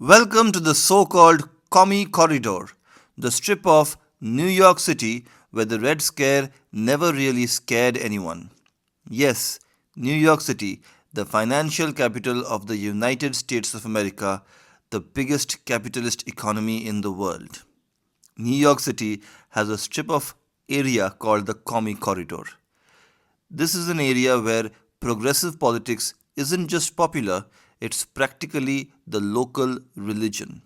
Welcome to the so-called Commie Corridor, the strip of New York City where the Red Scare never really scared anyone. Yes, New York City, the financial capital of the United States of America, the biggest capitalist economy in the world. New York City has a strip of area called the Commie Corridor. This is an area where progressive politics isn't just popular, it's practically the local religion.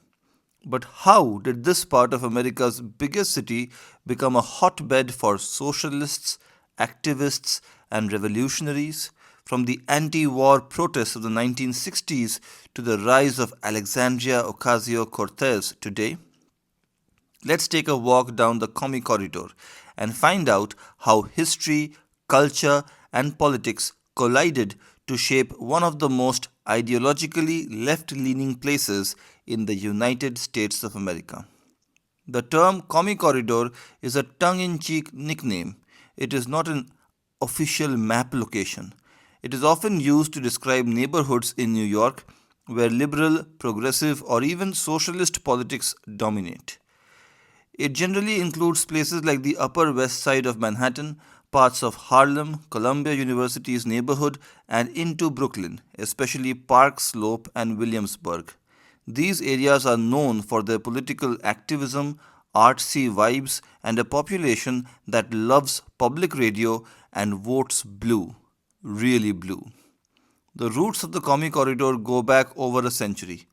But how did this part of America's biggest city become a hotbed for socialists, activists, and revolutionaries? From the anti war protests of the 1960s to the rise of Alexandria Ocasio Cortez today? Let's take a walk down the Commie Corridor and find out how history, culture, and politics collided to shape one of the most ideologically left leaning places in the United States of America. The term Commie Corridor is a tongue in cheek nickname. It is not an official map location. It is often used to describe neighborhoods in New York where liberal, progressive, or even socialist politics dominate. It generally includes places like the Upper West Side of Manhattan, parts of Harlem, Columbia University's neighborhood, and into Brooklyn, especially Park Slope and Williamsburg. These areas are known for their political activism, artsy vibes, and a population that loves public radio and votes blue, really blue. The roots of the Commie Corridor go back over a century.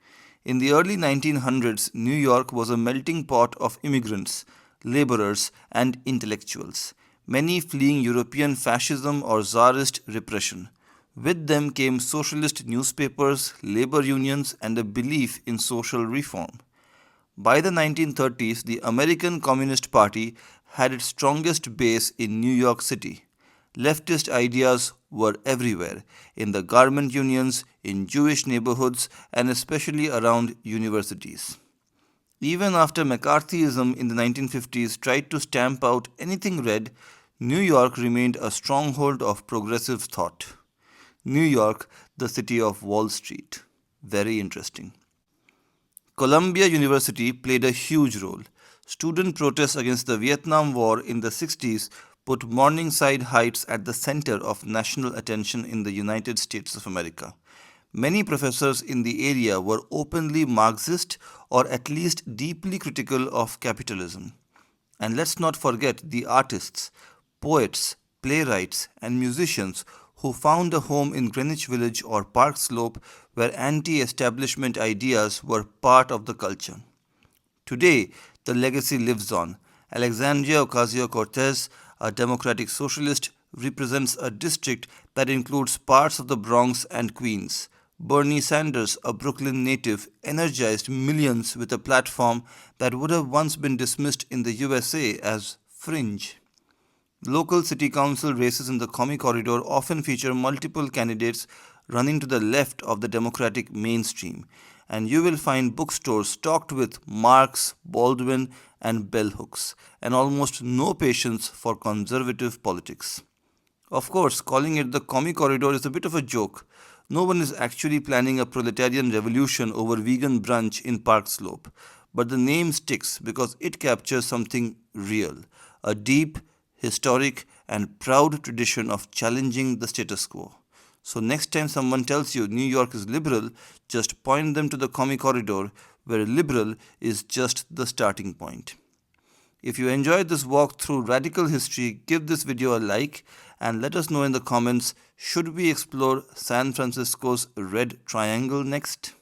In the early 1900s, New York was a melting pot of immigrants, laborers, and intellectuals, many fleeing European fascism or czarist repression. With them came socialist newspapers, labor unions, and a belief in social reform. By the 1930s, the American Communist Party had its strongest base in New York City. Leftist ideas were everywhere in the garment unions, in Jewish neighborhoods, and especially around universities. Even after McCarthyism in the 1950s tried to stamp out anything red, New York remained a stronghold of progressive thought. New York, the city of Wall Street. Very interesting. Columbia University played a huge role. Student protests against the Vietnam War in the 60s put Morningside Heights at the center of national attention in the United States of America. Many professors in the area were openly Marxist or at least deeply critical of capitalism. And let's not forget the artists, poets, playwrights, and musicians who found a home in Greenwich Village or Park Slope where anti establishment ideas were part of the culture. Today, the legacy lives on. Alexandria Ocasio Cortez, a democratic socialist, represents a district that includes parts of the Bronx and Queens. Bernie Sanders, a Brooklyn native, energized millions with a platform that would have once been dismissed in the USA as fringe. Local city council races in the Commie Corridor often feature multiple candidates running to the left of the Democratic mainstream, and you will find bookstores stocked with Marx, Baldwin, and bell hooks, and almost no patience for conservative politics. Of course, calling it the Commie Corridor is a bit of a joke. No one is actually planning a proletarian revolution over vegan brunch in Park Slope, but the name sticks because it captures something real, a deep, historic, and proud tradition of challenging the status quo. So next time someone tells you New York is liberal, just point them to the Commie Corridor, where liberal is just the starting point. If you enjoyed this walk through radical history, give this video a like and let us know in the comments, should we explore San Francisco's Red Triangle next?